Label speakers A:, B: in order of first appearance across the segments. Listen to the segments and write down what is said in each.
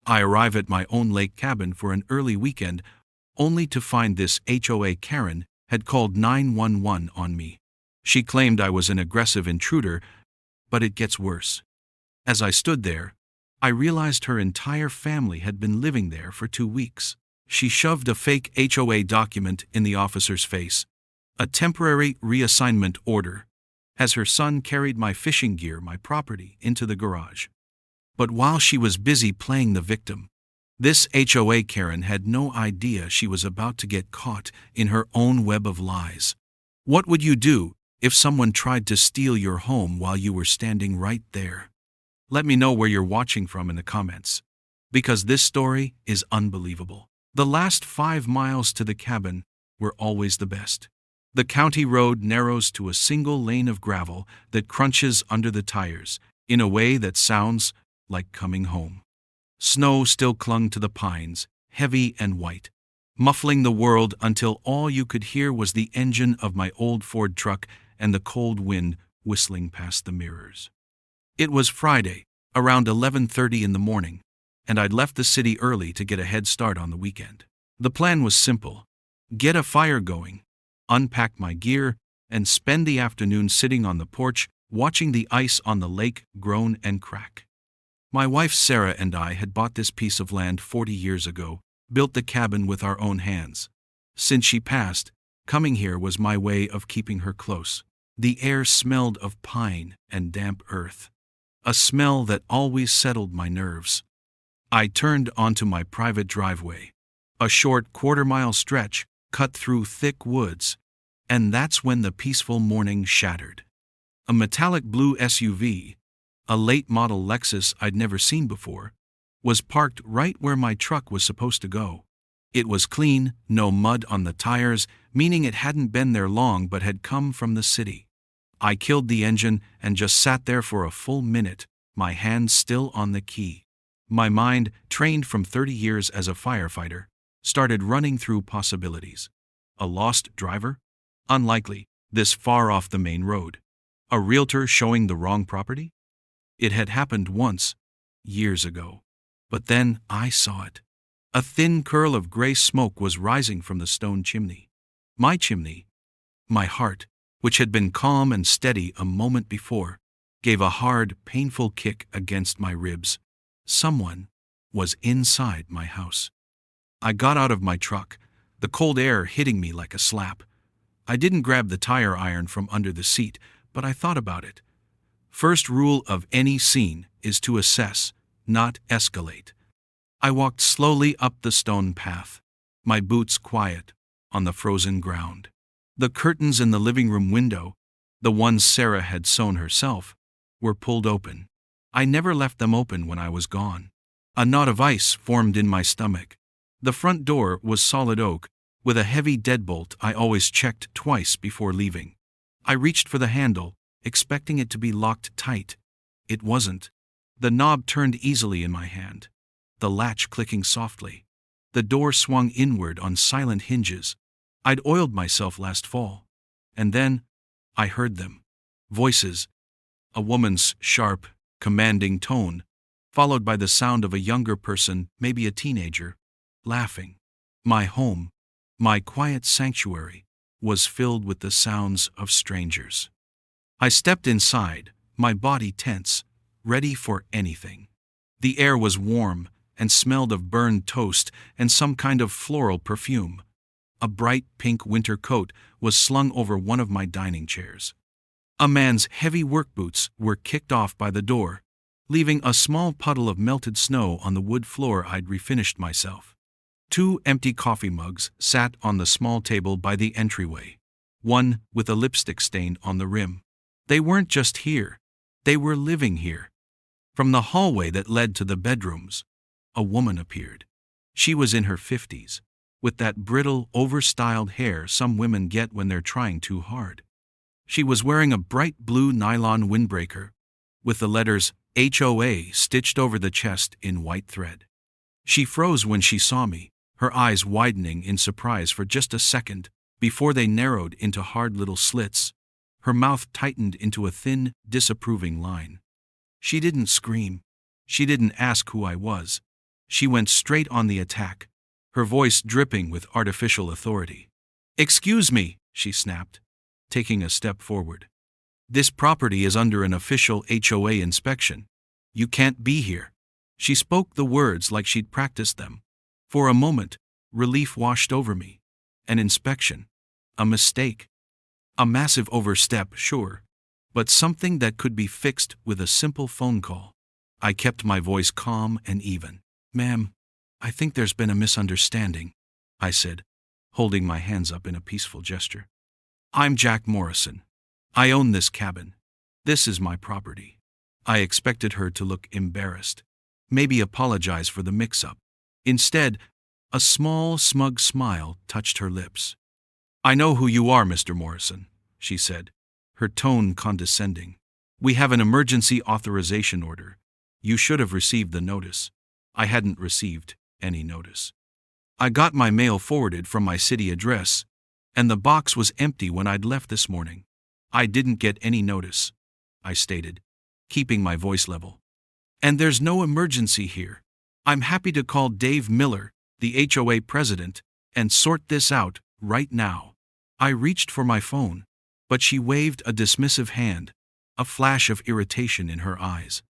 A: I arrive at my own lake cabin for an early weekend, only to find this HOA Karen had called 911 on me. She claimed I was an aggressive intruder, but it gets worse. As I stood there, I realized her entire family had been living there for 2 weeks. She shoved a fake HOA document in the officer's face, a temporary reassignment order, as her son carried my fishing gear, my property, into the garage. But while she was busy playing the victim, this HOA Karen had no idea she was about to get caught in her own web of lies. What would you do if someone tried to steal your home while you were standing right there? Let me know where you're watching from in the comments, because this story is unbelievable. The last 5 miles to the cabin were always the best. The county road narrows to a single lane of gravel that crunches under the tires in a way that sounds like coming home. Snow still clung to the pines, heavy and white, muffling the world until all you could hear was the engine of my old Ford truck and the cold wind whistling past the mirrors. It was Friday, around 11:30 in the morning, and I'd left the city early to get a head start on the weekend. The plan was simple: get a fire going, unpack my gear, and spend the afternoon sitting on the porch watching the ice on the lake groan and crack. My wife Sarah and I had bought this piece of land 40 years ago, built the cabin with our own hands. Since she passed, coming here was my way of keeping her close. The air smelled of pine and damp earth, a smell that always settled my nerves. I turned onto my private driveway, a short quarter-mile stretch cut through thick woods, and that's when the peaceful morning shattered. A metallic blue SUV, a late-model Lexus I'd never seen before, was parked right where my truck was supposed to go. It was clean, no mud on the tires, meaning it hadn't been there long but had come from the city. I killed the engine and just sat there for a full minute, my hand still on the key. My mind, trained from 30 years as a firefighter, started running through possibilities. A lost driver? Unlikely, this far off the main road. A realtor showing the wrong property? It had happened once, years ago. But then I saw it. A thin curl of gray smoke was rising from the stone chimney. My chimney. My heart, which had been calm and steady a moment before, gave a hard, painful kick against my ribs. Someone was inside my house. I got out of my truck, the cold air hitting me like a slap. I didn't grab the tire iron from under the seat, but I thought about it. First rule of any scene is to assess, not escalate. I walked slowly up the stone path, my boots quiet on the frozen ground. The curtains in the living room window, the ones Sarah had sewn herself, were pulled open. I never left them open when I was gone. A knot of ice formed in my stomach. The front door was solid oak, with a heavy deadbolt I always checked twice before leaving. I reached for the handle, expecting it to be locked tight. It wasn't. The knob turned easily in my hand, the latch clicking softly. The door swung inward on silent hinges. I'd oiled myself last fall. And then I heard them. Voices. A woman's sharp, commanding tone, followed by the sound of a younger person, maybe a teenager, laughing. My home, my quiet sanctuary, was filled with the sounds of strangers. I stepped inside, my body tense, ready for anything. The air was warm and smelled of burned toast and some kind of floral perfume. A bright pink winter coat was slung over one of my dining chairs. A man's heavy work boots were kicked off by the door, leaving a small puddle of melted snow on the wood floor I'd refinished myself. 2 empty coffee mugs sat on the small table by the entryway, one with a lipstick stain on the rim. They weren't just here, they were living here. From the hallway that led to the bedrooms, a woman appeared. She was in her 50s, with that brittle, over-styled hair some women get when they're trying too hard. She was wearing a bright blue nylon windbreaker, with the letters HOA stitched over the chest in white thread. She froze when she saw me, her eyes widening in surprise for just a second before they narrowed into hard little slits. Her mouth tightened into a thin, disapproving line. She didn't scream. She didn't ask who I was. She went straight on the attack, her voice dripping with artificial authority. "Excuse me," she snapped, taking a step forward. "This property is under an official HOA inspection. You can't be here." She spoke the words like she'd practiced them. For a moment, relief washed over me. An inspection. A mistake. A massive overstep, sure, but something that could be fixed with a simple phone call. I kept my voice calm and even. "Ma'am, I think there's been a misunderstanding," I said, holding my hands up in a peaceful gesture. "I'm Jack Morrison. I own this cabin. This is my property." I expected her to look embarrassed, maybe apologize for the mix-up. Instead, a small, smug smile touched her lips. "I know who you are, Mr. Morrison," she said, her tone condescending. "We have an emergency authorization order. You should have received the notice." I hadn't received any notice. "I got my mail forwarded from my city address, and the box was empty when I'd left this morning. I didn't get any notice," I stated, keeping my voice level. "And there's no emergency here. I'm happy to call Dave Miller, the HOA president, and sort this out right now." I reached for my phone, but she waved a dismissive hand, a flash of irritation in her eyes.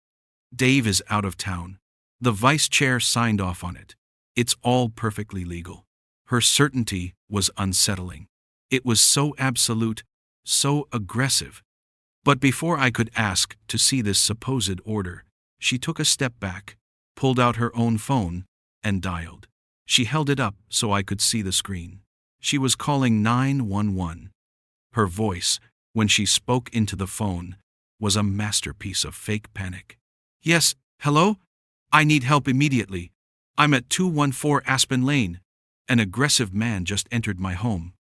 A: "Dave is out of town. The vice chair signed off on it. It's all perfectly legal." Her certainty was unsettling. It was so absolute, so aggressive. But before I could ask to see this supposed order, she took a step back, pulled out her own phone, and dialed. She held it up so I could see the screen. She was calling 911. Her voice, when she spoke into the phone, was a masterpiece of fake panic. "Yes, hello? I need help immediately. I'm at 214 Aspen Lane. An aggressive man just entered my home.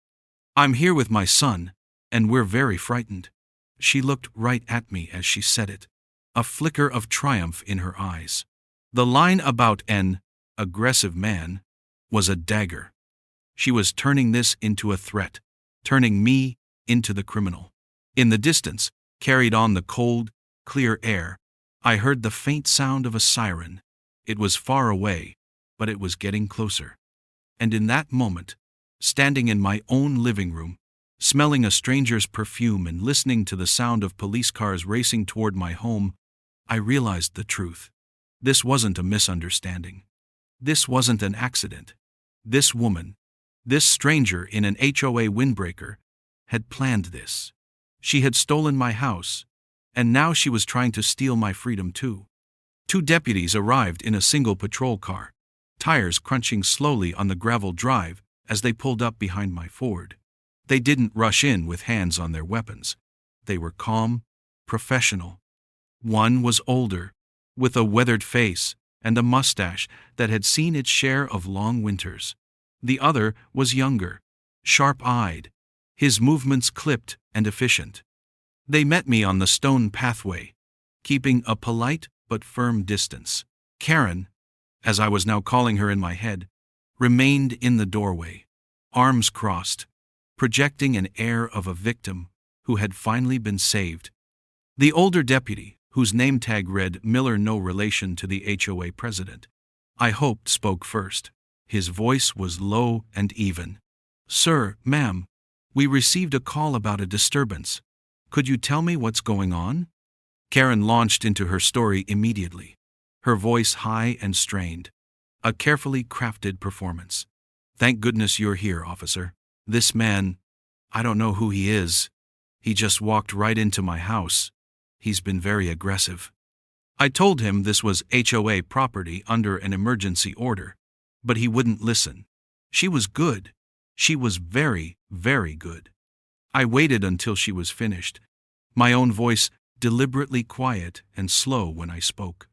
A: I'm here with my son, and we're very frightened." She looked right at me as she said it, a flicker of triumph in her eyes. The line about an aggressive man was a dagger. She was turning this into a threat, turning me into the criminal. In the distance, carried on the cold, clear air, I heard the faint sound of a siren. It was far away, but it was getting closer. And in that moment, standing in my own living room, smelling a stranger's perfume and listening to the sound of police cars racing toward my home, I realized the truth. This wasn't a misunderstanding. This wasn't an accident. This woman, this stranger in an HOA windbreaker, had planned this. She had stolen my house, and now she was trying to steal my freedom too. 2 deputies arrived in a single patrol car, tires crunching slowly on the gravel drive as they pulled up behind my Ford. They didn't rush in with hands on their weapons. They were calm, professional. One was older, with a weathered face and a mustache that had seen its share of long winters. The other was younger, sharp-eyed, his movements clipped and efficient. They met me on the stone pathway, keeping a polite but firm distance. Karen, as I was now calling her in my head, remained in the doorway, arms crossed, projecting an air of a victim who had finally been saved. The older deputy, whose name tag read Miller, no relation to the HOA president, I hoped spoke first. His voice was low and even. "Sir, ma'am, we received a call about a disturbance. Could you tell me what's going on?" Karen launched into her story immediately, her voice high and strained. A carefully crafted performance. "Thank goodness you're here, officer. This man, I don't know who he is. He just walked right into my house. He's been very aggressive." I told him this was HOA property under an emergency order, but he wouldn't listen. She was good. She was very, very good. I waited until she was finished, my own voice deliberately quiet and slow when I spoke.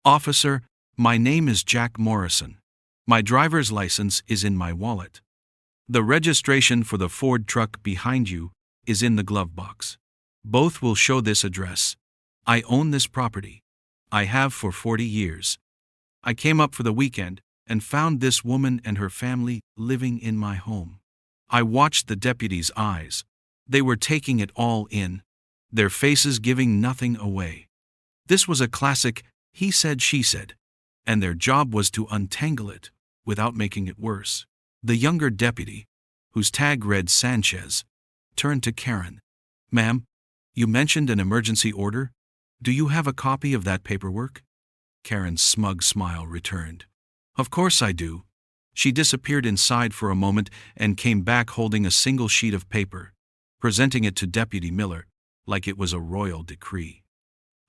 A: "Officer, my name is Jack Morrison. My driver's license is in my wallet. The registration for the Ford truck behind you is in the glove box. Both will show this address. I own this property. I have for 40 years. I came up for the weekend and found this woman and her family living in my home." I watched the deputy's eyes. They were taking it all in, their faces giving nothing away. This was a classic he said, she said. and their job was to untangle it without making it worse. The younger deputy, whose tag read Sanchez, turned to Karen. "Ma'am, you mentioned an emergency order. Do you have a copy of that paperwork?" Karen's smug smile returned. "Of course I do." She disappeared inside for a moment and came back holding a single sheet of paper, presenting it to Deputy Miller like it was a royal decree.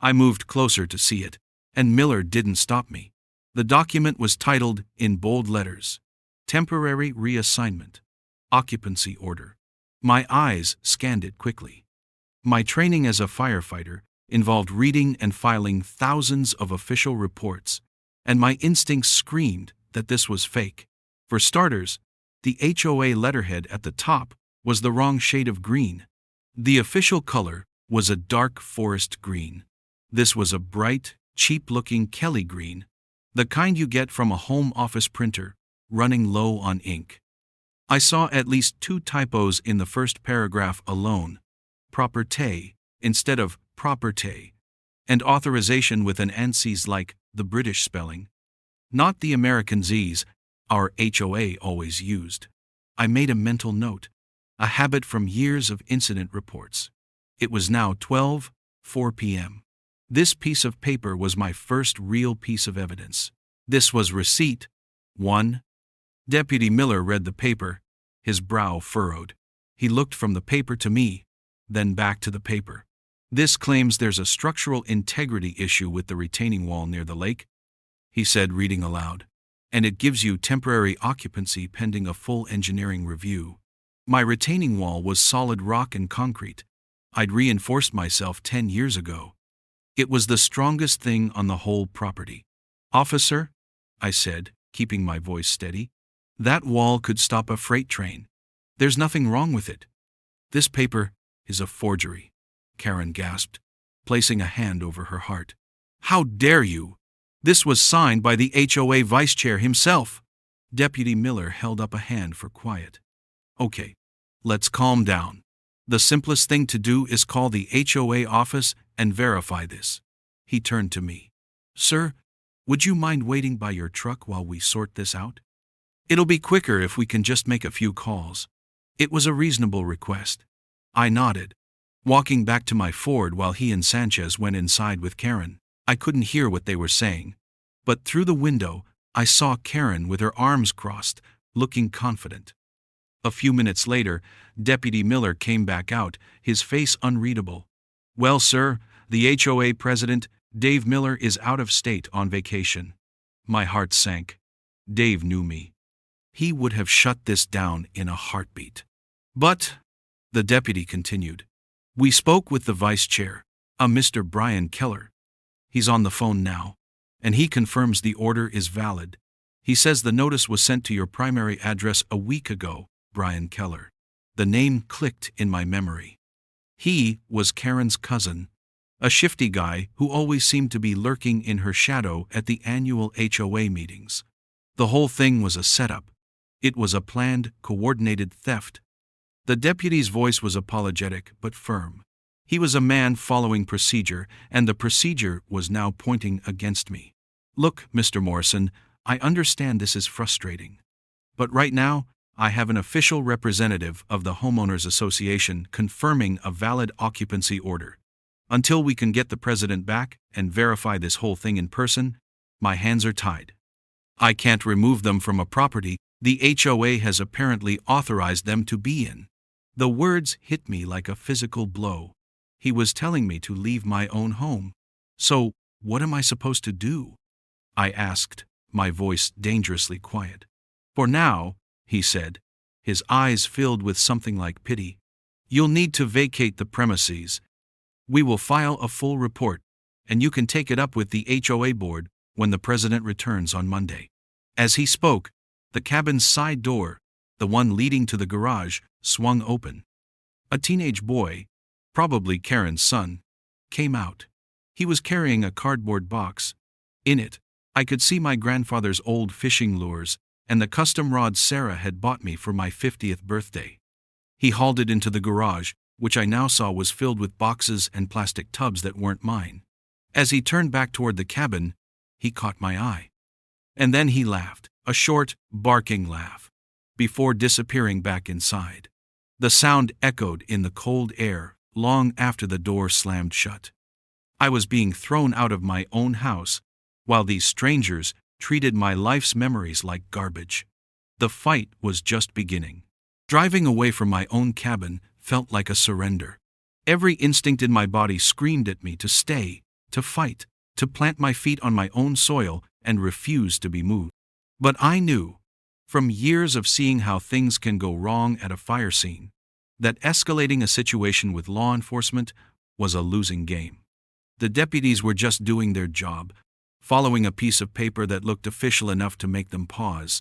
A: I moved closer to see it, and Miller didn't stop me. The document was titled, in bold letters, "Temporary Reassignment, Occupancy Order." My eyes scanned it quickly. My training as a firefighter involved reading and filing thousands of official reports, and my instincts screamed that this was fake. For starters, the HOA letterhead at the top was the wrong shade of green. The official color was a dark forest green. This was a bright, cheap-looking Kelly green, the kind you get from a home office printer, running low on ink. I saw at least 2 typos in the first paragraph alone: properté instead of properté, and authorization with an ANSI's like the British spelling, not the American Z's our HOA always used. I made a mental note, a habit from years of incident reports. It was now 12:04 p.m. This piece of paper was my first real piece of evidence. This was receipt 1. Deputy Miller read the paper, his brow furrowed. He looked from the paper to me, then back to the paper. "This claims there's a structural integrity issue with the retaining wall near the lake," he said, reading aloud, "and it gives you temporary occupancy pending a full engineering review." My retaining wall was solid rock and concrete. I'd reinforced myself 10 years ago. It was the strongest thing on the whole property. "Officer," I said, keeping my voice steady, "that wall could stop a freight train. There's nothing wrong with it." "This paper is a forgery," Karen gasped, placing a hand over her heart. "How dare you? This was signed by the HOA vice chair himself." Deputy Miller held up a hand for quiet. "Okay, let's calm down. The simplest thing to do is call the HOA office and verify this." He turned to me. "Sir, would you mind waiting by your truck while we sort this out? It'll be quicker if we can just make a few calls." It was a reasonable request. I nodded, walking back to my Ford while he and Sanchez went inside with Karen. I couldn't hear what they were saying, but through the window I saw Karen with her arms crossed, looking confident. A few minutes later, Deputy Miller came back out, his face unreadable. "Well, sir, the HOA president, Dave Miller, is out of state on vacation." My heart sank. Dave knew me. He would have shut this down in a heartbeat. "But," the deputy continued, "we spoke with the vice chair, a Mr. Brian Keller. He's on the phone now, and he confirms the order is valid. He says the notice was sent to your primary address a week ago." Brian Keller. The name clicked in my memory. He was Karen's cousin, a shifty guy who always seemed to be lurking in her shadow at the annual HOA meetings. The whole thing was a setup. It was a planned, coordinated theft. The deputy's voice was apologetic but firm. He was a man following procedure, and the procedure was now pointing against me. "Look, Mr. Morrison, I understand this is frustrating. But right now, I have an official representative of the Homeowners Association confirming a valid occupancy order. Until we can get the president back and verify this whole thing in person, my hands are tied. I can't remove them from a property the HOA has apparently authorized them to be in." The words hit me like a physical blow. He was telling me to leave my own home. "So, what am I supposed to do?" I asked, my voice dangerously quiet. "For now," he said, his eyes filled with something like pity, "you'll need to vacate the premises. We will file a full report, and you can take it up with the HOA board when the president returns on Monday." As he spoke, the cabin's side door, the one leading to the garage, swung open. A teenage boy, probably Karen's son, came out. He was carrying a cardboard box. In it, I could see my grandfather's old fishing lures and the custom rod Sarah had bought me for my 50th birthday. He hauled it into the garage, which I now saw was filled with boxes and plastic tubs that weren't mine. As he turned back toward the cabin, he caught my eye. And then he laughed, a short, barking laugh, before disappearing back inside. The sound echoed in the cold air long after the door slammed shut. I was being thrown out of my own house, while these strangers treated my life's memories like garbage. The fight was just beginning. Driving away from my own cabin felt like a surrender. Every instinct in my body screamed at me to stay, to fight, to plant my feet on my own soil and refuse to be moved. But I knew, from years of seeing how things can go wrong at a fire scene, that escalating a situation with law enforcement was a losing game. The deputies were just doing their job, following a piece of paper that looked official enough to make them pause.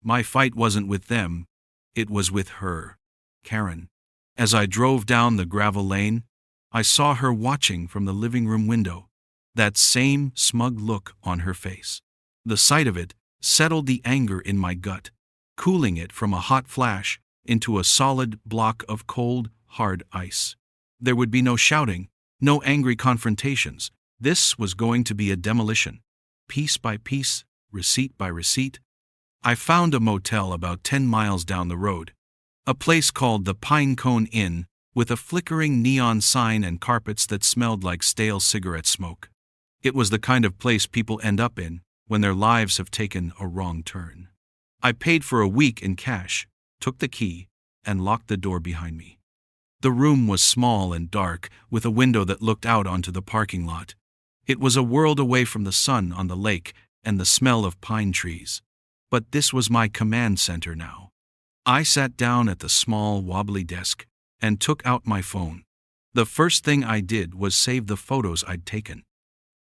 A: My fight wasn't with them, it was with her, Karen. As I drove down the gravel lane, I saw her watching from the living room window, that same smug look on her face. The sight of it settled the anger in my gut, cooling it from a hot flash into a solid block of cold, hard ice. There would be no shouting, no angry confrontations. This was going to be a demolition. Piece by piece, receipt by receipt. I found a motel about 10 miles down the road, a place called the Pinecone Inn, with a flickering neon sign and carpets that smelled like stale cigarette smoke. It was the kind of place people end up in when their lives have taken a wrong turn. I paid for a week in cash, took the key, and locked the door behind me. The room was small and dark, with a window that looked out onto the parking lot. It was a world away from the sun on the lake and the smell of pine trees. But this was my command center now. I sat down at the small, wobbly desk and took out my phone. The first thing I did was save the photos I'd taken.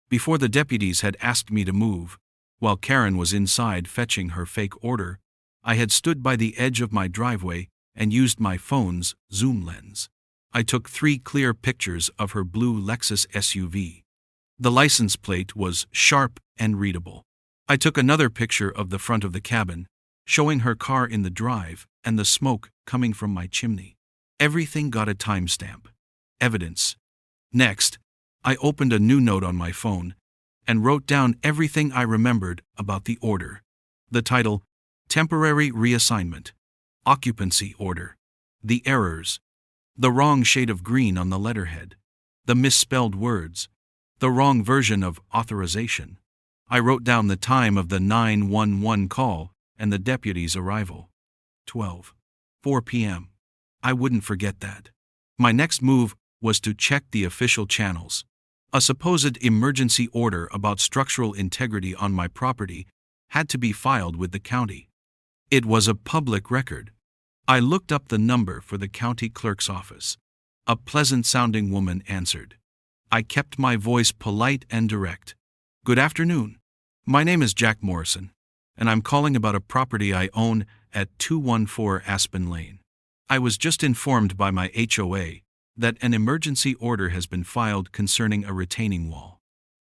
A: Before the deputies had asked me to move, while Karen was inside fetching her fake order, I had stood by the edge of my driveway and used my phone's zoom lens. I took 3 clear pictures of her blue Lexus SUV. The license plate was sharp and readable. I took another picture of the front of the cabin, showing her car in the drive and the smoke coming from my chimney. Everything got a timestamp. Evidence. Next, I opened a new note on my phone and wrote down everything I remembered about the order. The title, Temporary Reassignment, Occupancy Order, the errors, the wrong shade of green on the letterhead, the misspelled words, the wrong version of authorization. I wrote down the time of the 911 call and the deputy's arrival. 4 p.m. I wouldn't forget that. My next move was to check the official channels. A supposed emergency order about structural integrity on my property had to be filed with the county. It was a public record. I looked up the number for the county clerk's office. A pleasant-sounding woman answered. I kept my voice polite and direct. Good afternoon. My name is Jack Morrison, and I'm calling about a property I own at 214 Aspen Lane. I was just informed by my HOA that an emergency order has been filed concerning a retaining wall.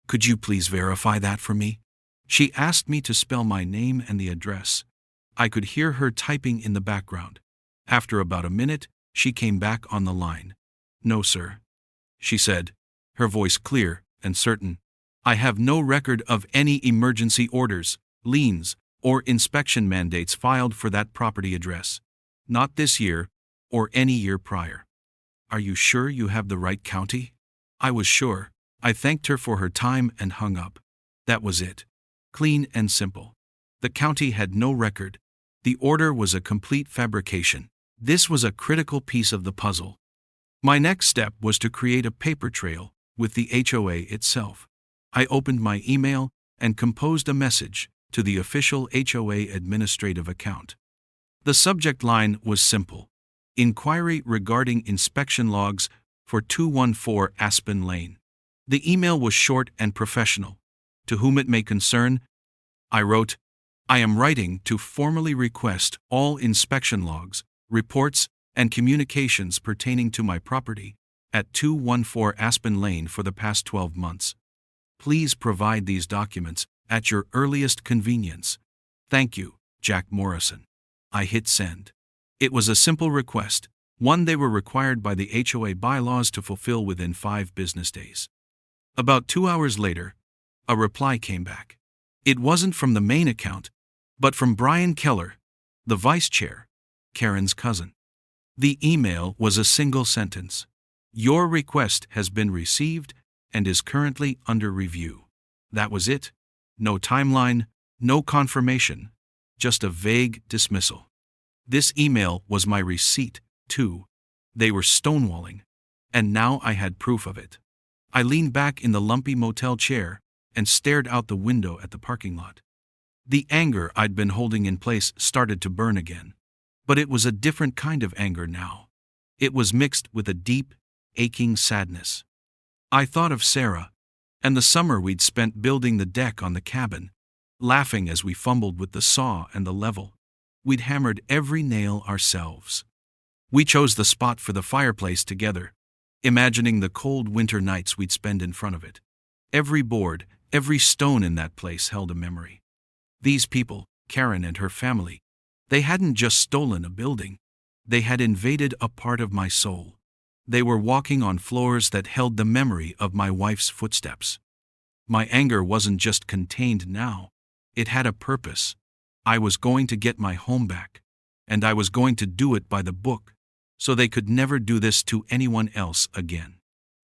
A: Could you please verify that for me? She asked me to spell my name and the address. I could hear her typing in the background. After about a minute, she came back on the line. No, sir, she said, her voice clear and certain. I have no record of any emergency orders, liens, or inspection mandates filed for that property address. Not this year, or any year prior. Are you sure you have the right county? I was sure. I thanked her for her time and hung up. That was it. Clean and simple. The county had no record. The order was a complete fabrication. This was a critical piece of the puzzle. My next step was to create a paper trail with the HOA itself. I opened my email and composed a message to the official HOA administrative account. The subject line was simple: Inquiry regarding inspection logs for 214 Aspen Lane. The email was short and professional. To whom it may concern, I wrote, I am writing to formally request all inspection logs, reports, and communications pertaining to my property at 214 Aspen Lane for the past 12 months. Please provide these documents at your earliest convenience. Thank you, Jack Morrison. I hit send. It was a simple request, one they were required by the HOA bylaws to fulfill within 5 business days. About 2 hours later, a reply came back. It wasn't from the main account, but from Brian Keller, the vice chair, Karen's cousin. The email was a single sentence. Your request has been received and is currently under review. That was it. No timeline, no confirmation, just a vague dismissal. This email was my receipt, too. They were stonewalling, and now I had proof of it. I leaned back in the lumpy motel chair and stared out the window at the parking lot. The anger I'd been holding in place started to burn again. But it was a different kind of anger now. It was mixed with a deep, aching sadness. I thought of Sarah, and the summer we'd spent building the deck on the cabin, laughing as we fumbled with the saw and the level. We'd hammered every nail ourselves. We chose the spot for the fireplace together, imagining the cold winter nights we'd spend in front of it. Every board, every stone in that place held a memory. These people, Karen and her family, they hadn't just stolen a building. They had invaded a part of my soul. They were walking on floors that held the memory of my wife's footsteps. My anger wasn't just contained now. It had a purpose. I was going to get my home back, and I was going to do it by the book, so they could never do this to anyone else again.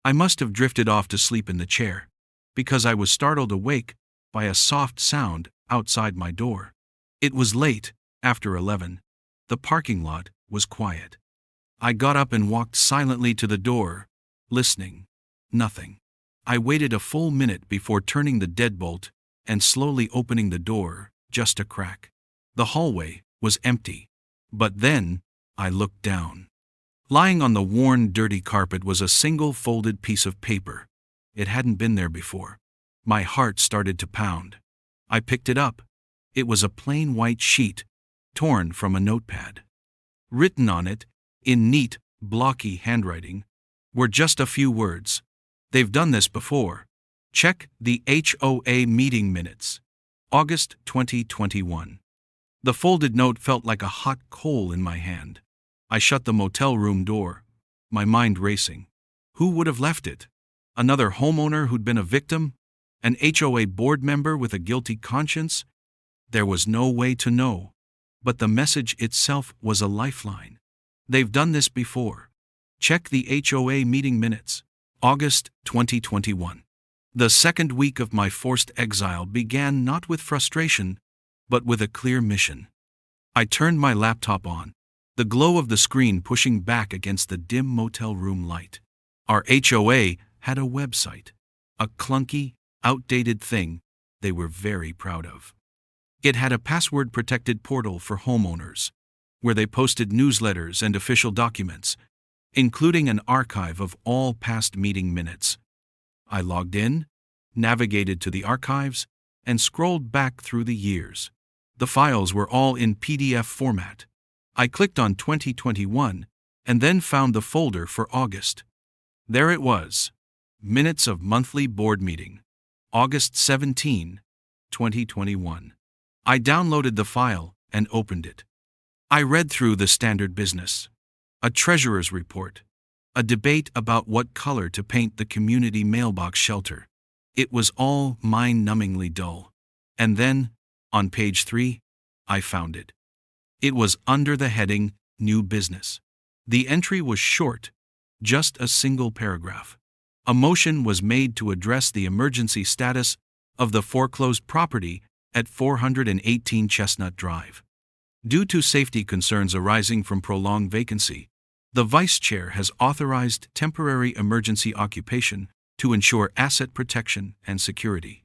A: I must have drifted off to sleep in the chair, because I was startled awake by a soft sound outside my door. It was late, after 11. The parking lot was quiet. I got up and walked silently to the door, listening. Nothing. I waited a full minute before turning the deadbolt and slowly opening the door, just a crack. The hallway was empty. But then, I looked down. Lying on the worn, dirty carpet was a single folded piece of paper. It hadn't been there before. My heart started to pound. I picked it up. It was a plain white sheet, torn from a notepad. Written on it, in neat, blocky handwriting, were just a few words. They've done this before. Check the HOA meeting minutes. August 2021. The folded note felt like a hot coal in my hand. I shut the motel room door, my mind racing. Who would have left it? Another homeowner who'd been a victim? An HOA board member with a guilty conscience? There was no way to know. But the message itself was a lifeline. They've done this before. Check the HOA meeting minutes. August 2021. The second week of my forced exile began not with frustration, but with a clear mission. I turned my laptop on, the glow of the screen pushing back against the dim motel room light. Our HOA had a website, a clunky, outdated thing they were very proud of. It had a password-protected portal for homeowners, where they posted newsletters and official documents, including an archive of all past meeting minutes. I logged in, navigated to the archives, and scrolled back through the years. The files were all in PDF format. I clicked on 2021 and then found the folder for August. There it was. Minutes of monthly board meeting. August 17, 2021. I downloaded the file and opened it. I read through the standard business. A treasurer's report. A debate about what color to paint the community mailbox shelter. It was all mind-numbingly dull. And then, on page 3, I found it. It was under the heading, New Business. The entry was short, just a single paragraph. A motion was made to address the emergency status of the foreclosed property at 418 Chestnut Drive. Due to safety concerns arising from prolonged vacancy, the Vice Chair has authorized temporary emergency occupation to ensure asset protection and security.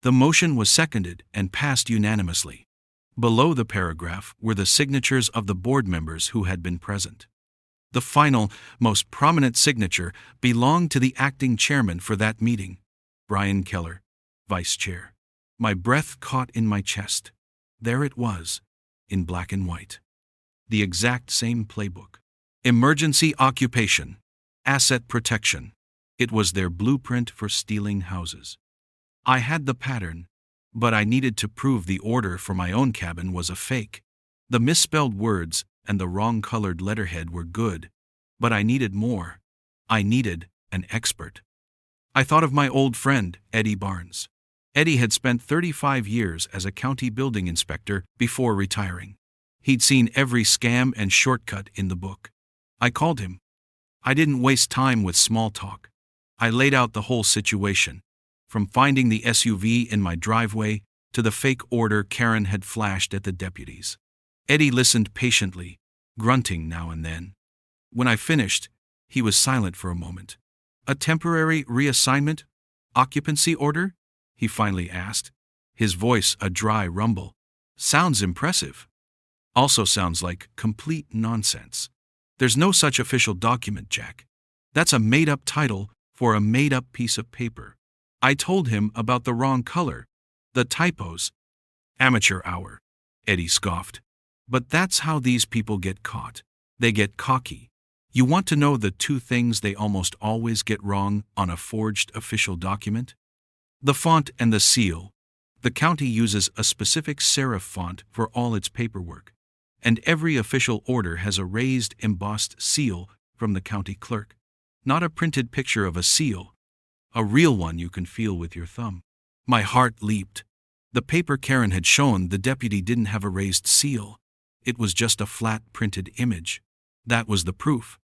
A: The motion was seconded and passed unanimously. Below the paragraph were the signatures of the board members who had been present. The final, most prominent signature belonged to the acting chairman for that meeting, Brian Keller, Vice Chair. My breath caught in my chest. There it was, in black and white. The exact same playbook. Emergency occupation. Asset protection. It was their blueprint for stealing houses. I had the pattern, but I needed to prove the order for my own cabin was a fake. The misspelled words and the wrong-colored letterhead were good, but I needed more. I needed an expert. I thought of my old friend, Eddie Barnes. Eddie had spent 35 years as a county building inspector before retiring. He'd seen every scam and shortcut in the book. I called him. I didn't waste time with small talk. I laid out the whole situation, from finding the SUV in my driveway to the fake order Karen had flashed at the deputies. Eddie listened patiently, grunting now and then. When I finished, he was silent for a moment. "A temporary reassignment? Occupancy order?" he finally asked, his voice a dry rumble. "Sounds impressive. Also sounds like complete nonsense. There's no such official document, Jack. That's a made-up title for a made-up piece of paper." I told him about the wrong color, the typos. "Amateur hour," Eddie scoffed. "But that's how these people get caught. They get cocky. You want to know the two things they almost always get wrong on a forged official document? The font and the seal. The county uses a specific serif font for all its paperwork, and every official order has a raised, embossed seal from the county clerk. Not a printed picture of a seal, a real one you can feel with your thumb." My heart leaped. The paper Karen had shown the deputy didn't have a raised seal. It was just a flat printed image. That was the proof.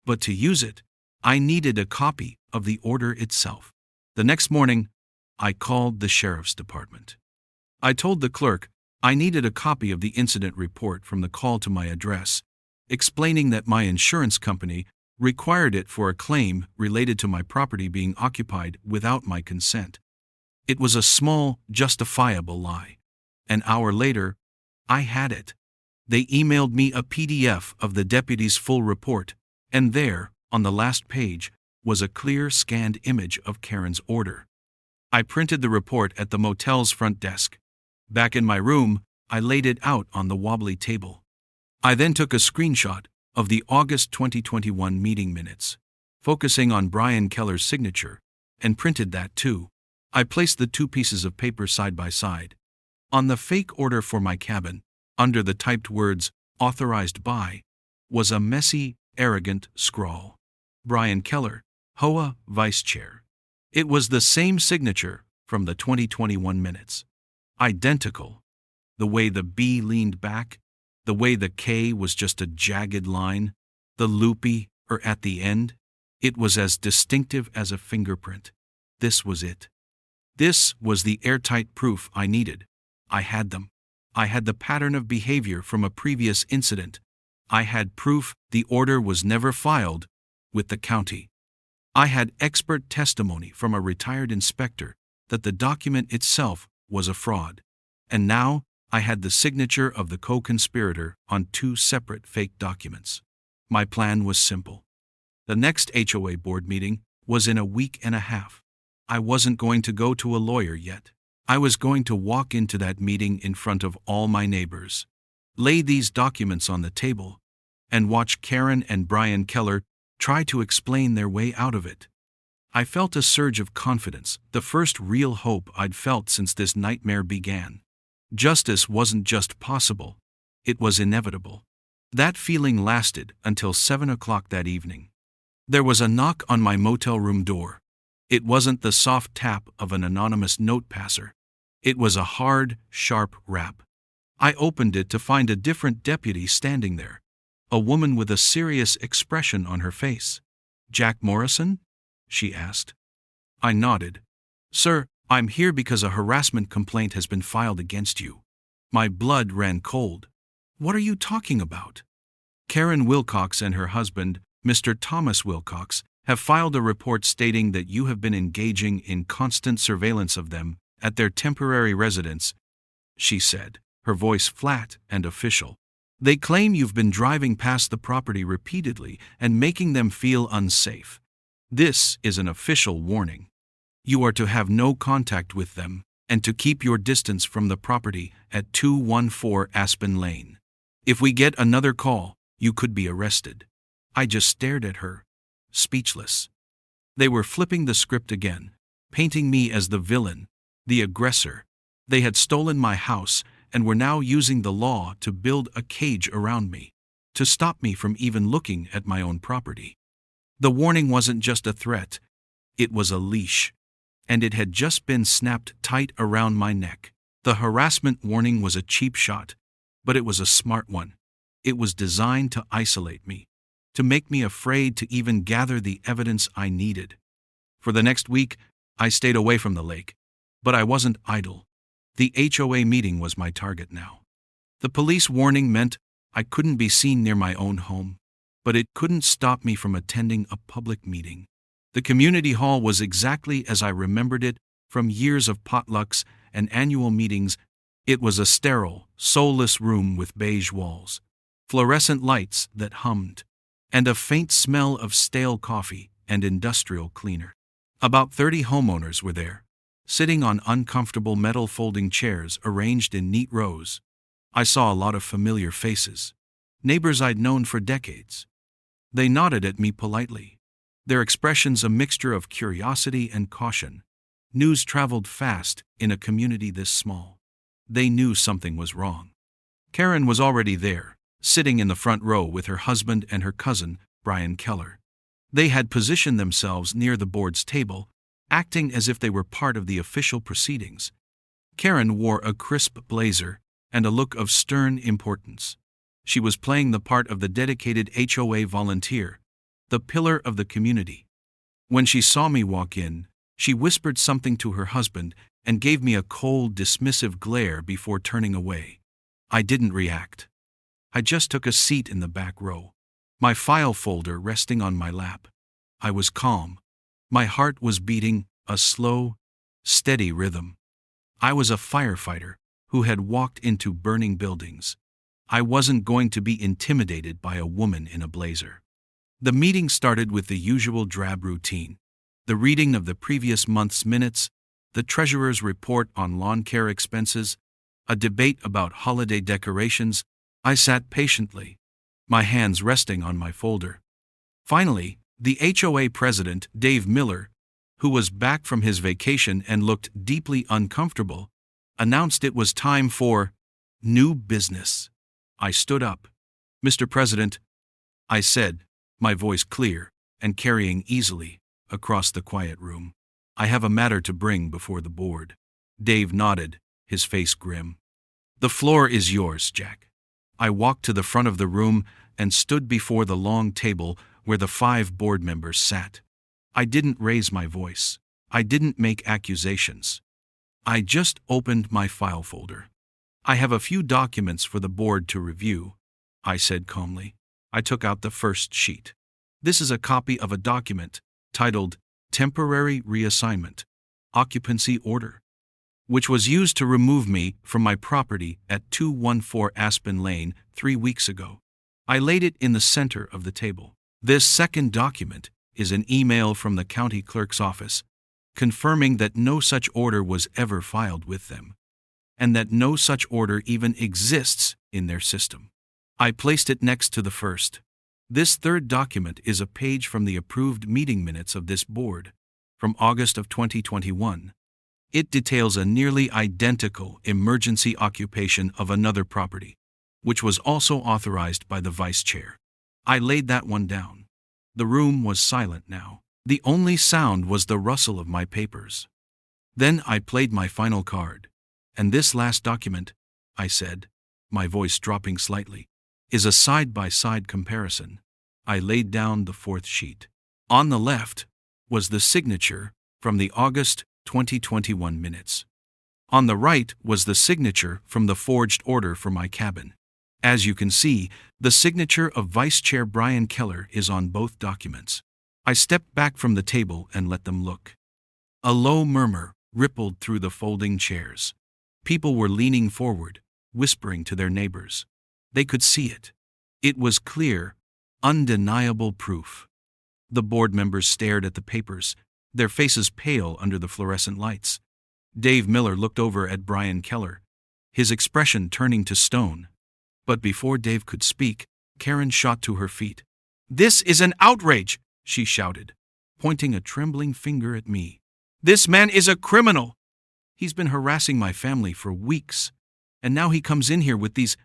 A: But to use it, I needed a copy of the order itself. The next morning, I called the sheriff's department. I told the clerk I needed a copy of the incident report from the call to my address, explaining that my insurance company required it for a claim related to my property being occupied without my consent. It was a small, justifiable lie. An hour later, I had it. They emailed me a PDF of the deputy's full report, and there, on the last page, was a clear scanned image of Karen's order. I printed the report at the motel's front desk. Back in my room, I laid it out on the wobbly table. I then took a screenshot of the August 2021 meeting minutes, focusing on Brian Keller's signature, and printed that too. I placed the two pieces of paper side by side. On the fake order for my cabin, under the typed words, "Authorized by," was a messy, arrogant scrawl. Brian Keller, HOA Vice Chair. It was the same signature from the 2021 minutes. Identical. The way the B leaned back, the way the K was just a jagged line, the loopy, or at the end, it was as distinctive as a fingerprint. This was it. This was the airtight proof I needed. I had them. I had the pattern of behavior from a previous incident. I had proof the order was never filed with the county. I had expert testimony from a retired inspector that the document itself was a fraud. And now I had the signature of the co-conspirator on two separate fake documents. My plan was simple. The next HOA board meeting was in a week and a half. I wasn't going to go to a lawyer yet. I was going to walk into that meeting in front of all my neighbors, lay these documents on the table, and watch Karen and Brian Keller try to explain their way out of it. I felt a surge of confidence, the first real hope I'd felt since this nightmare began. Justice wasn't just possible, it was inevitable. That feeling lasted until 7 o'clock that evening. There was a knock on my motel room door. It wasn't the soft tap of an anonymous note passer. It was a hard, sharp rap. I opened it to find a different deputy standing there, a woman with a serious expression on her face. "Jack Morrison?" she asked. I nodded. "Sir, I'm here because a harassment complaint has been filed against you." My blood ran cold. "What are you talking about?" "Karen Wilcox and her husband, Mr. Thomas Wilcox, have filed a report stating that you have been engaging in constant surveillance of them at their temporary residence," she said, her voice flat and official. "They claim you've been driving past the property repeatedly and making them feel unsafe. This is an official warning. You are to have no contact with them and to keep your distance from the property at 214 Aspen Lane. If we get another call, you could be arrested." I just stared at her, speechless. They were flipping the script again, painting me as the villain, the aggressor. They had stolen my house and were now using the law to build a cage around me, to stop me from even looking at my own property. The warning wasn't just a threat, it was a leash. and it had just been snapped tight around my neck. The harassment warning was a cheap shot, but it was a smart one. It was designed to isolate me, to make me afraid to even gather the evidence I needed. For the next week, I stayed away from the lake, but I wasn't idle. The HOA meeting was my target now. The police warning meant I couldn't be seen near my own home, but it couldn't stop me from attending a public meeting. The community hall was exactly as I remembered it from years of potlucks and annual meetings. It was a sterile, soulless room with beige walls, fluorescent lights that hummed, and a faint smell of stale coffee and industrial cleaner. About 30 homeowners were there, sitting on uncomfortable metal folding chairs arranged in neat rows. I saw a lot of familiar faces, neighbors I'd known for decades. They nodded at me politely, their expressions a mixture of curiosity and caution. News traveled fast in a community this small. They knew something was wrong. Karen was already there, sitting in the front row with her husband and her cousin, Brian Keller. They had positioned themselves near the board's table, acting as if they were part of the official proceedings. Karen wore a crisp blazer and a look of stern importance. She was playing the part of the dedicated HOA volunteer, the pillar of the community. When she saw me walk in, she whispered something to her husband and gave me a cold, dismissive glare before turning away. I didn't react. I just took a seat in the back row, my file folder resting on my lap. I was calm. My heart was beating a slow, steady rhythm. I was a firefighter who had walked into burning buildings. I wasn't going to be intimidated by a woman in a blazer. The meeting started with the usual drab routine: the reading of the previous month's minutes, the treasurer's report on lawn care expenses, a debate about holiday decorations. I sat patiently, my hands resting on my folder. Finally, the HOA president, Dave Miller, who was back from his vacation and looked deeply uncomfortable, announced it was time for new business. I stood up. "Mr. President," I said, my voice clear and carrying easily across the quiet room, "I have a matter to bring before the board." Dave nodded, his face grim. "The floor is yours, Jack." I walked to the front of the room and stood before the long table where the 5 board members sat. I didn't raise my voice. I didn't make accusations. I just opened my file folder. "I have a few documents for the board to review," I said calmly. I took out the first sheet. "This is a copy of a document titled Temporary Reassignment, Occupancy Order, which was used to remove me from my property at 214 Aspen Lane 3 weeks ago." I laid it in the center of the table. "This second document is an email from the county clerk's office, confirming that no such order was ever filed with them, and that no such order even exists in their system." I placed it next to the first. "This third document is a page from the approved meeting minutes of this board, from August of 2021. It details a nearly identical emergency occupation of another property, which was also authorized by the vice chair." I laid that one down. The room was silent now. The only sound was the rustle of my papers. Then I played my final card. "And this last document," I said, my voice dropping slightly, "is a side-by-side comparison." I laid down the fourth sheet. On the left was the signature from the August 2021 minutes. On the right was the signature from the forged order for my cabin. As you can see, the signature of Vice Chair Brian Keller is on both documents. I stepped back from the table and let them look. A low murmur rippled through the folding chairs. People were leaning forward, whispering to their neighbors. They could see it. It was clear, undeniable proof. The board members stared at the papers, their faces pale under the fluorescent lights. Dave Miller looked over at Brian Keller, his expression turning to stone. But before Dave could speak, Karen shot to her feet. "This is an outrage!" she shouted, pointing a trembling finger at me. "This man is a criminal! He's been harassing my family for weeks, and now he comes in here with these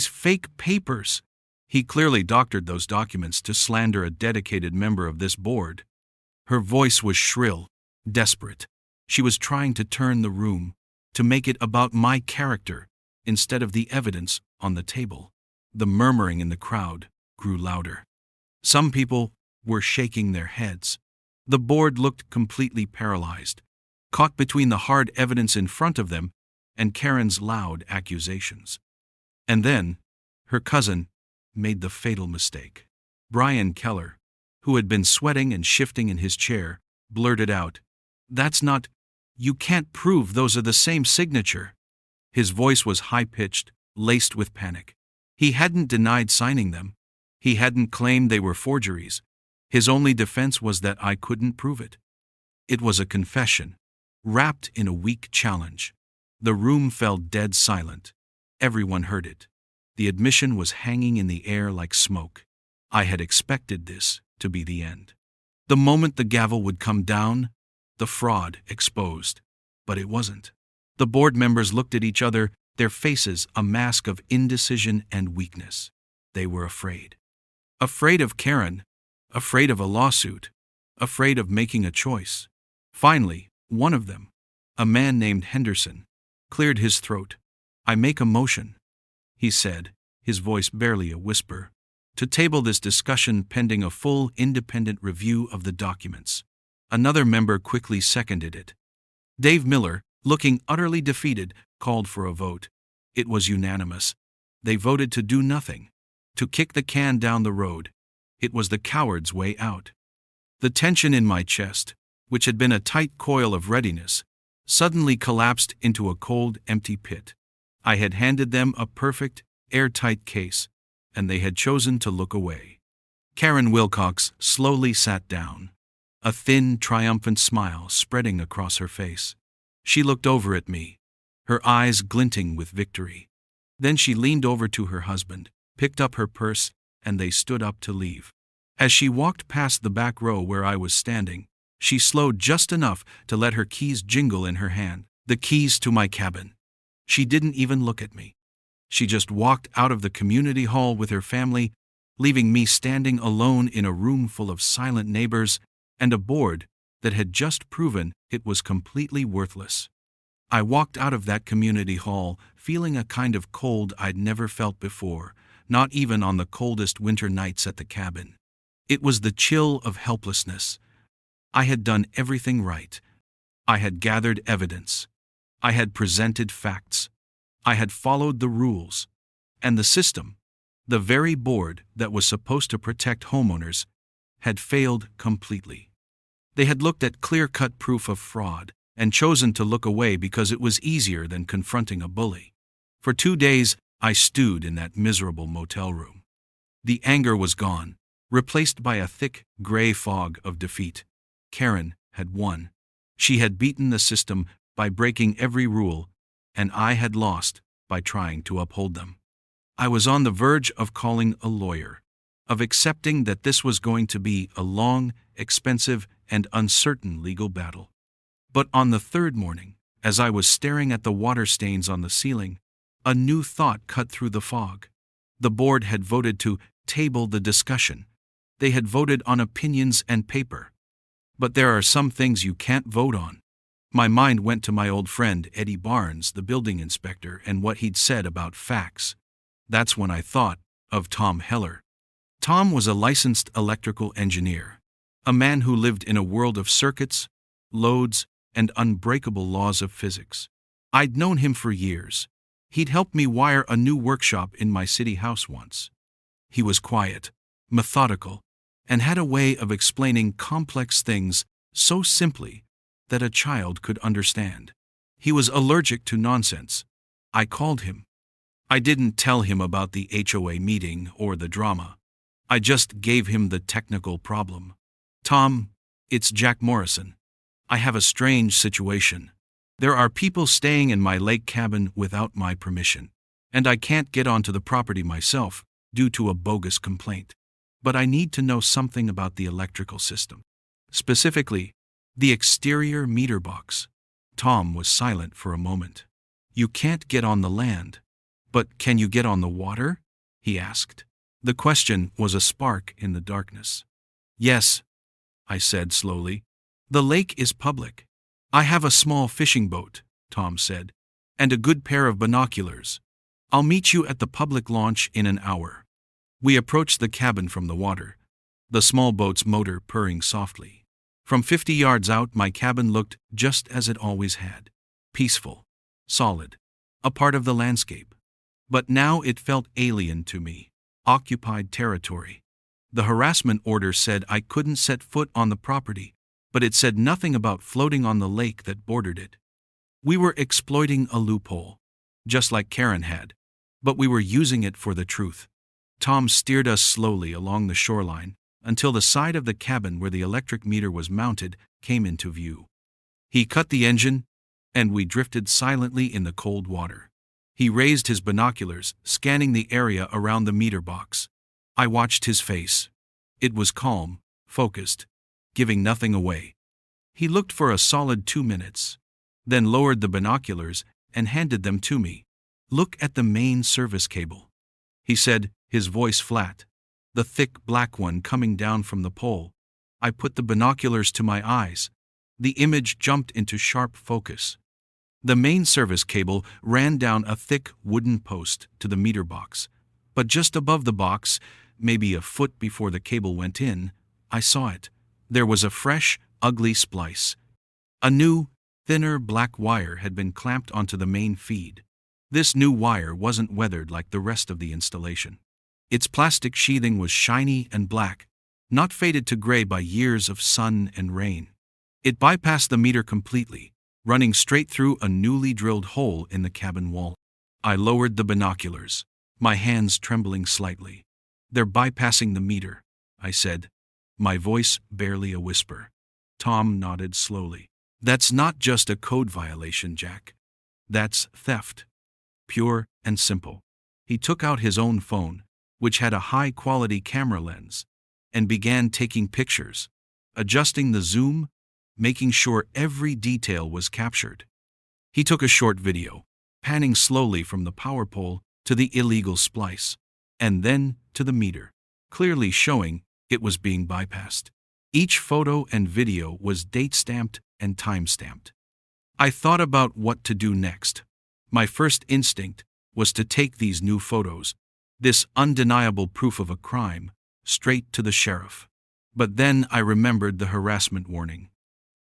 A: fake papers. He clearly doctored those documents to slander a dedicated member of this board." Her voice was shrill, desperate. She was trying to turn the room, to make it about my character, instead of the evidence on the table. The murmuring in the crowd grew louder. Some people were shaking their heads. The board looked completely paralyzed, caught between the hard evidence in front of them and Karen's loud accusations. And then, her cousin made the fatal mistake. Brian Keller, who had been sweating and shifting in his chair, blurted out, "That's not, you can't prove those are the same signature." His voice was high-pitched, laced with panic. He hadn't denied signing them. He hadn't claimed they were forgeries. His only defense was that I couldn't prove it. It was a confession, wrapped in a weak challenge. The room fell dead silent. Everyone heard it. The admission was hanging in the air like smoke. I had expected this to be the end. The moment the gavel would come down, the fraud exposed. But it wasn't. The board members looked at each other, their faces a mask of indecision and weakness. They were afraid. Afraid of Karen, afraid of a lawsuit, afraid of making a choice. Finally, one of them, a man named Henderson, cleared his throat. "I make a motion," he said, his voice barely a whisper, "to table this discussion pending a full independent review of the documents." Another member quickly seconded it. Dave Miller, looking utterly defeated, called for a vote. It was unanimous. They voted to do nothing, to kick the can down the road. It was the coward's way out. The tension in my chest, which had been a tight coil of readiness, suddenly collapsed into a cold, empty pit. I had handed them a perfect, airtight case, and they had chosen to look away. Karen Wilcox slowly sat down, a thin, triumphant smile spreading across her face. She looked over at me, her eyes glinting with victory. Then she leaned over to her husband, picked up her purse, and they stood up to leave. As she walked past the back row where I was standing, she slowed just enough to let her keys jingle in her hand, the keys to my cabin. She didn't even look at me. She just walked out of the community hall with her family, leaving me standing alone in a room full of silent neighbors and a board that had just proven it was completely worthless. I walked out of that community hall feeling a kind of cold I'd never felt before, not even on the coldest winter nights at the cabin. It was the chill of helplessness. I had done everything right. I had gathered evidence. I had presented facts. I had followed the rules. And the system, the very board that was supposed to protect homeowners, had failed completely. They had looked at clear-cut proof of fraud and chosen to look away because it was easier than confronting a bully. For 2 days, I stewed in that miserable motel room. The anger was gone, replaced by a thick, gray fog of defeat. Karen had won. She had beaten the system by breaking every rule, and I had lost by trying to uphold them. I was on the verge of calling a lawyer, of accepting that this was going to be a long, expensive, and uncertain legal battle. But on the third morning, as I was staring at the water stains on the ceiling, a new thought cut through the fog. The board had voted to table the discussion. They had voted on opinions and paper. But there are some things you can't vote on. My mind went to my old friend Eddie Barnes, the building inspector, and what he'd said about facts. That's when I thought of Tom Heller. Tom was a licensed electrical engineer, a man who lived in a world of circuits, loads, and unbreakable laws of physics. I'd known him for years. He'd helped me wire a new workshop in my city house once. He was quiet, methodical, and had a way of explaining complex things so simply that a child could understand. He was allergic to nonsense. I called him. I didn't tell him about the HOA meeting or the drama. I just gave him the technical problem. "Tom, it's Jack Morrison. I have a strange situation. There are people staying in my lake cabin without my permission, and I can't get onto the property myself due to a bogus complaint. But I need to know something about the electrical system. Specifically, the exterior meter box." Tom was silent for a moment. "You can't get on the land, but can you get on the water?" he asked. The question was a spark in the darkness. "Yes," I said slowly. "The lake is public. I have a small fishing boat, Tom said, and a good pair of binoculars. I'll meet you at the public launch in an hour. We approached the cabin from the water, the small boat's motor purring softly. From 50 yards out, my cabin looked just as it always had. Peaceful, solid, a part of the landscape. But now it felt alien to me. Occupied territory. The harassment order said I couldn't set foot on the property, but it said nothing about floating on the lake that bordered it. We were exploiting a loophole, just like Karen had, but we were using it for the truth. Tom steered us slowly along the shoreline until the side of the cabin where the electric meter was mounted came into view. He cut the engine, and we drifted silently in the cold water. He raised his binoculars, scanning the area around the meter box. I watched his face. It was calm, focused, giving nothing away. He looked for a solid 2 minutes, then lowered the binoculars and handed them to me. Look at the main service cable, he said, his voice flat. The thick black one coming down from the pole. I put the binoculars to my eyes. The image jumped into sharp focus. The main service cable ran down a thick wooden post to the meter box, but just above the box, maybe a foot before the cable went in, I saw it. There was a fresh, ugly splice. A new, thinner black wire had been clamped onto the main feed. This new wire wasn't weathered like the rest of the installation. Its plastic sheathing was shiny and black, not faded to gray by years of sun and rain. It bypassed the meter completely, running straight through a newly drilled hole in the cabin wall. I lowered the binoculars, my hands trembling slightly. They're bypassing the meter, I said, my voice barely a whisper. Tom nodded slowly. That's not just a code violation, Jack. That's theft. Pure and simple. He took out his own phone, which had a high-quality camera lens, and began taking pictures, adjusting the zoom, making sure every detail was captured. He took a short video, panning slowly from the power pole to the illegal splice, and then to the meter, clearly showing it was being bypassed. Each photo and video was date-stamped and time-stamped. I thought about what to do next. My first instinct was to take these new photos, this undeniable proof of a crime, straight to the sheriff. But then I remembered the harassment warning.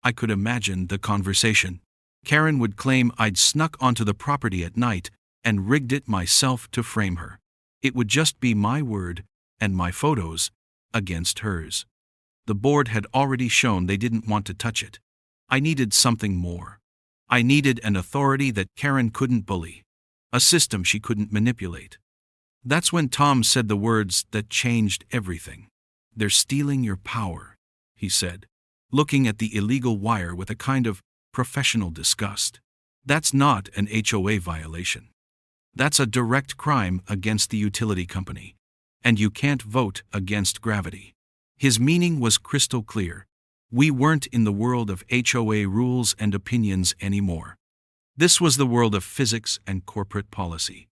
A: I could imagine the conversation. Karen would claim I'd snuck onto the property at night and rigged it myself to frame her. It would just be my word and my photos against hers. The board had already shown they didn't want to touch it. I needed something more. I needed an authority that Karen couldn't bully, a system she couldn't manipulate. That's when Tom said the words that changed everything. They're stealing your power, he said, looking at the illegal wire with a kind of professional disgust. That's not an HOA violation. That's a direct crime against the utility company. And you can't vote against gravity. His meaning was crystal clear. We weren't in the world of HOA rules and opinions anymore. This was the world of physics and corporate policy.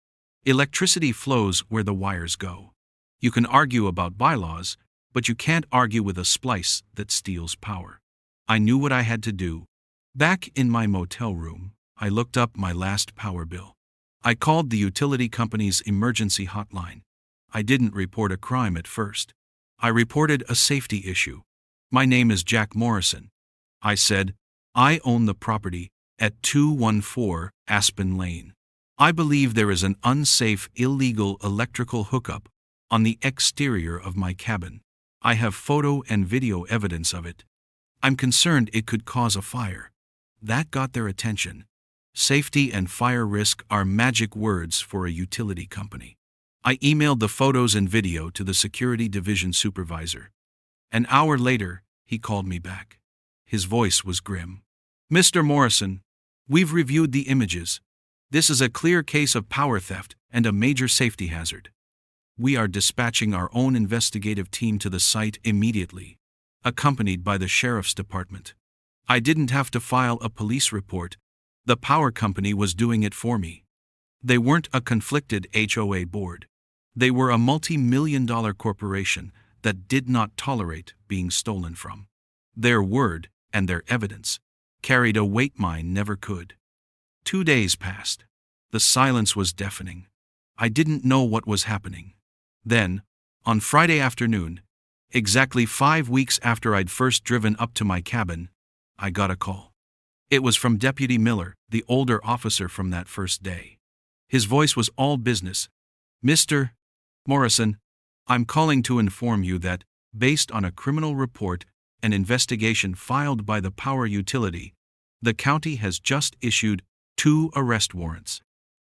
A: Electricity flows where the wires go. You can argue about bylaws, but you can't argue with a splice that steals power. I knew what I had to do. Back in my motel room, I looked up my last power bill. I called the utility company's emergency hotline. I didn't report a crime at first. I reported a safety issue. My name is Jack Morrison. I said, I own the property at 214 Aspen Lane. I believe there is an unsafe, illegal electrical hookup on the exterior of my cabin. I have photo and video evidence of it. I'm concerned it could cause a fire. That got their attention. Safety and fire risk are magic words for a utility company. I emailed the photos and video to the security division supervisor. An hour later, he called me back. His voice was grim. Mr. Morrison, we've reviewed the images. This is a clear case of power theft and a major safety hazard. We are dispatching our own investigative team to the site immediately, accompanied by the sheriff's department. I didn't have to file a police report. The power company was doing it for me. They weren't a conflicted HOA board. They were a multi-million-dollar corporation that did not tolerate being stolen from. Their word and their evidence carried a weight mine never could. 2 days passed. The silence was deafening. I didn't know what was happening. Then, on Friday afternoon, exactly 5 weeks after I'd first driven up to my cabin, I got a call. It was from Deputy Miller, the older officer from that first day. His voice was all business. "Mr. Morrison, I'm calling to inform you that, based on a criminal report and investigation filed by the power utility, the county has just issued 2 arrest warrants.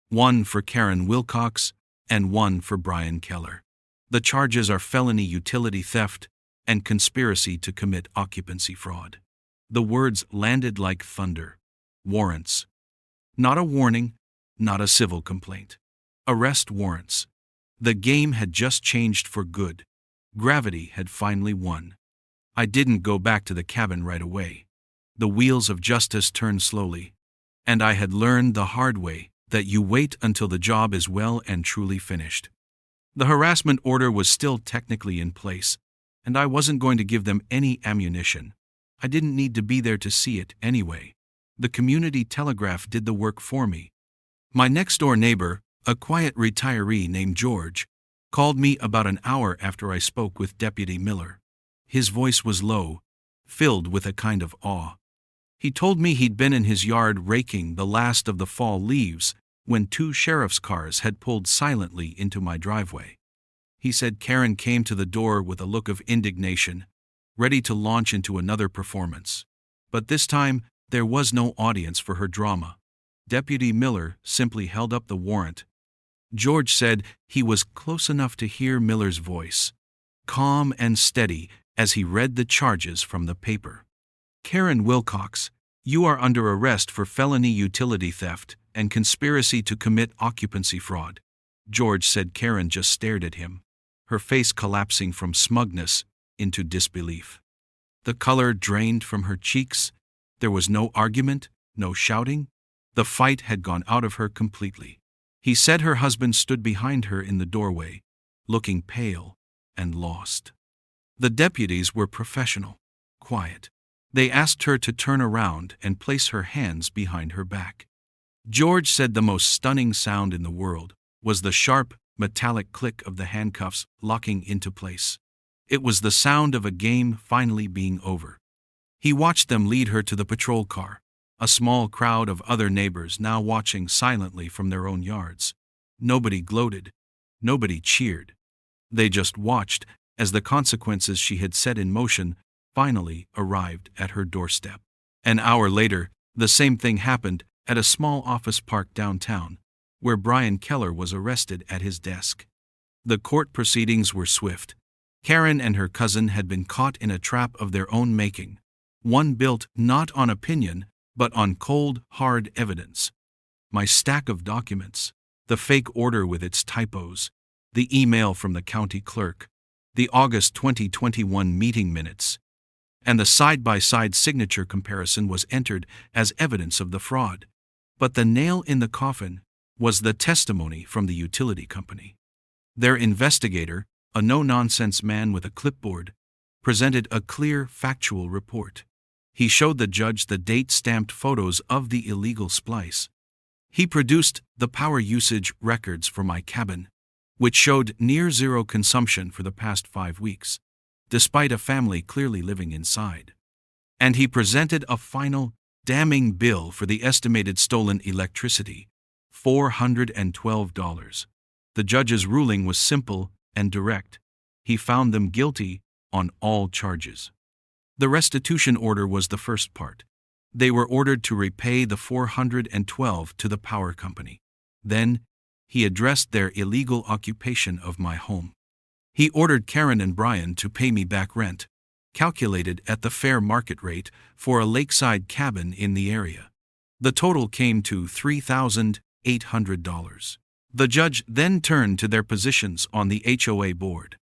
A: One for Karen Wilcox and one for Brian Keller. The charges are felony utility theft and conspiracy to commit occupancy fraud." The words landed like thunder. Warrants. Not a warning, not a civil complaint. Arrest warrants. The game had just changed for good. Gravity had finally won. I didn't go back to the cabin right away. The wheels of justice turned slowly, and I had learned the hard way that you wait until the job is well and truly finished. The harassment order was still technically in place, and I wasn't going to give them any ammunition. I didn't need to be there to see it anyway. The community telegraph did the work for me. My next-door neighbor, a quiet retiree named George, called me about an hour after I spoke with Deputy Miller. His voice was low, filled with a kind of awe. He told me he'd been in his yard raking the last of the fall leaves when 2 sheriff's cars had pulled silently into my driveway. He said Karen came to the door with a look of indignation, ready to launch into another performance. But this time, there was no audience for her drama. Deputy Miller simply held up the warrant. George said he was close enough to hear Miller's voice, calm and steady as he read the charges from the paper. "Karen Wilcox, you are under arrest for felony utility theft and conspiracy to commit occupancy fraud." George said. Karen just stared at him, her face collapsing from smugness into disbelief. The color drained from her cheeks. There was no argument, no shouting. The fight had gone out of her completely. He said her husband stood behind her in the doorway, looking pale and lost. The deputies were professional, quiet. They asked her to turn around and place her hands behind her back. George said the most stunning sound in the world was the sharp, metallic click of the handcuffs locking into place. It was the sound of a game finally being over. He watched them lead her to the patrol car, a small crowd of other neighbors now watching silently from their own yards. Nobody gloated. Nobody cheered. They just watched as the consequences she had set in motion finally arrived at her doorstep. An hour later, the same thing happened at a small office park downtown, where Brian Keller was arrested at his desk. The court proceedings were swift. Karen and her cousin had been caught in a trap of their own making, one built not on opinion, but on cold, hard evidence. My stack of documents, the fake order with its typos, the email from the county clerk, the August 2021 meeting minutes, and the side-by-side signature comparison was entered as evidence of the fraud. But the nail in the coffin was the testimony from the utility company. Their investigator, a no-nonsense man with a clipboard, presented a clear, factual report. He showed the judge the date-stamped photos of the illegal splice. He produced the power usage records for my cabin, which showed near-zero consumption for the past 5 weeks, despite a family clearly living inside. And he presented a final, damning bill for the estimated stolen electricity, $412. The judge's ruling was simple and direct. He found them guilty on all charges. The restitution order was the first part. They were ordered to repay the $412 to the power company. Then, he addressed their illegal occupation of my home. He ordered Karen and Brian to pay me back rent, calculated at the fair market rate for a lakeside cabin in the area. The total came to $3,800. The judge then turned to their positions on the HOA board.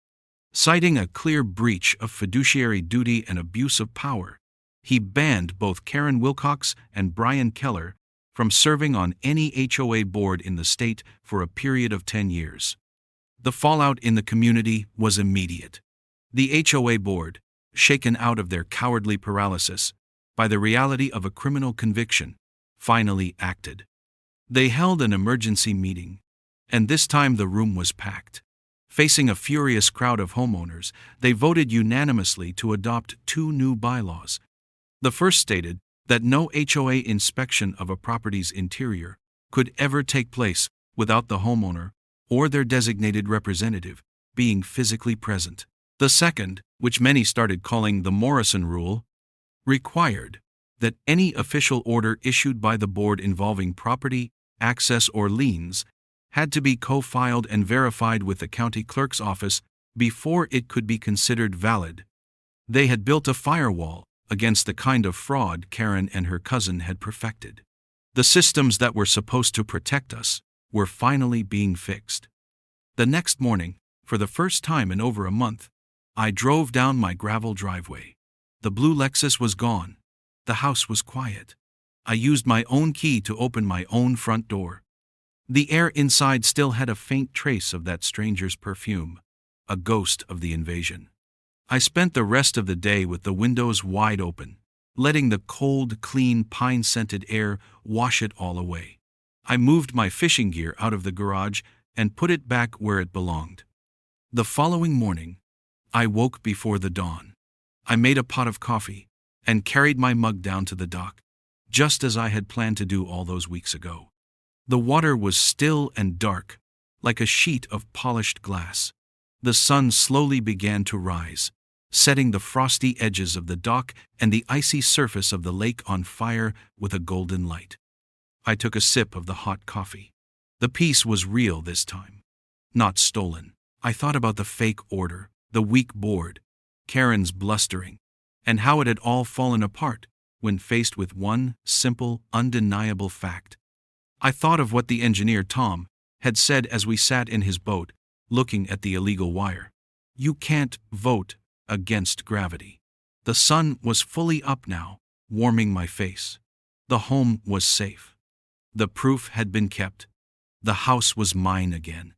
A: Citing a clear breach of fiduciary duty and abuse of power, he banned both Karen Wilcox and Brian Keller from serving on any HOA board in the state for a period of 10 years. The fallout in the community was immediate. The HOA board, shaken out of their cowardly paralysis, by the reality of a criminal conviction, finally acted. They held an emergency meeting, and this time the room was packed. Facing a furious crowd of homeowners, they voted unanimously to adopt 2 new bylaws. The first stated that no HOA inspection of a property's interior could ever take place without the homeowner or their designated representative being physically present. The second, which many started calling the Morrison Rule, required that any official order issued by the board involving property, access, or liens had to be co-filed and verified with the county clerk's office before it could be considered valid. They had built a firewall against the kind of fraud Karen and her cousin had perfected. The systems that were supposed to protect us were finally being fixed. The next morning, for the first time in over a month, I drove down my gravel driveway. The blue Lexus was gone. The house was quiet. I used my own key to open my own front door. The air inside still had a faint trace of that stranger's perfume, a ghost of the invasion. I spent the rest of the day with the windows wide open, letting the cold, clean, pine-scented air wash it all away. I moved my fishing gear out of the garage and put it back where it belonged. The following morning, I woke before the dawn. I made a pot of coffee and carried my mug down to the dock, just as I had planned to do all those weeks ago. The water was still and dark, like a sheet of polished glass. The sun slowly began to rise, setting the frosty edges of the dock and the icy surface of the lake on fire with a golden light. I took a sip of the hot coffee. The peace was real this time, not stolen. I thought about the fake order, the weak board, Karen's blustering, and how it had all fallen apart when faced with one simple, undeniable fact. I thought of what the engineer Tom had said as we sat in his boat, looking at the illegal wire. You can't vote against gravity. The sun was fully up now, warming my face. The home was safe. The proof had been kept. The house was mine again.